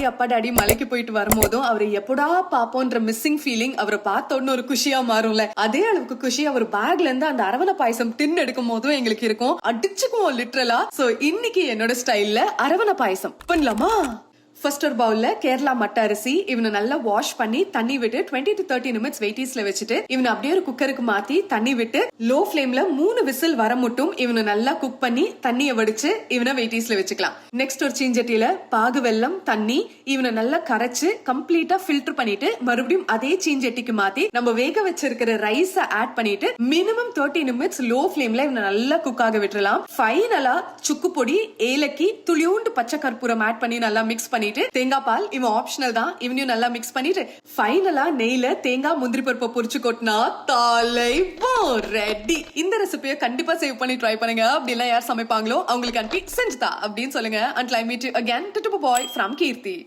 முன்னாடி அப்பா டாடி மலைக்கு போயிட்டு வரும்போதும் அவரை எப்படா பாப்போன்ற மிஸ்ஸிங் ஃபீலிங் அவரை பார்த்த உடனே ஒரு குஷியா மாறும்ல, அதே அளவுக்கு குஷி அவர் பேக்ல இருந்து அந்த அரவணை பாயசம் டின் எடுக்கும் போதும் எங்களுக்கு இருக்கும். அடிச்சுக்குவோம் லிட்டரலா. சோ இன்னைக்கு என்னோட ஸ்டைல்ல அரவணை பாயசம் பண்ணலாமா? ஃபர்ஸ்ட் ஒரு பவுல்ல கேரளா மட்ட அரிசி இவனை நல்லா வாஷ் பண்ணி தண்ணி விட்டு 20 to 30 நிமிட்ஸ் வெயிட்டீஸ்ல வச்சுட்டு இவனை அப்படியே ஒரு குக்கருக்கு மாத்தி தண்ணி விட்டு லோ ஃபிளேம்ல 3 விசில் வர மட்டும் இவனை நல்லா குக் பண்ணி தண்ணியை வடிச்சு இவனை வெயிட்டீஸ்ல வச்சுக்கலாம். நெக்ஸ்ட் ஒரு சீஞ்சட்டியில பாகு வெல்லம் தண்ணி இவனை நல்லா கரைச்சு கம்ப்ளீட்டா ஃபில்டர் பண்ணிட்டு மறுபடியும் அதே சீஞ்சட்டிக்கு மாத்தி நம்ம வேக வச்சிருக்கிற ரைஸ ஆட் பண்ணிட்டு மினிமம் 30 நிமிட்ஸ் லோ ஃபிளேம்ல இவனை நல்லா குக் ஆக விட்டுறலாம். ஃபைனலா சுக்கு பொடி ஏலக்கி துளியூண்டு பச்சை கற்பூரம் ஆட் பண்ணி நல்லா மிக்ஸ் பண்ணி தேங்காய் பால் இவன் ஆப்ஷனல் தான், இவனையும் நல்லா மிக்ஸ் பண்ணிட்டு ஃபைனலா நெய்ல தேங்காய் முந்திரி பருப்பை பொரிச்சு கொட்டினா தலைவம் ரெடி. இந்த ரெசிபியை கண்டிப்பா சேவ் பண்ணி ட்ரை பண்ணுங்க. அப்படி எல்லாம் யார் சமைப்பாங்களோ அவங்களுக்கு அனுப்பி செஞ்சுதா அப்படின்னு சொல்லுங்க. Until I meet you again, Tutupa Boy from Kirti.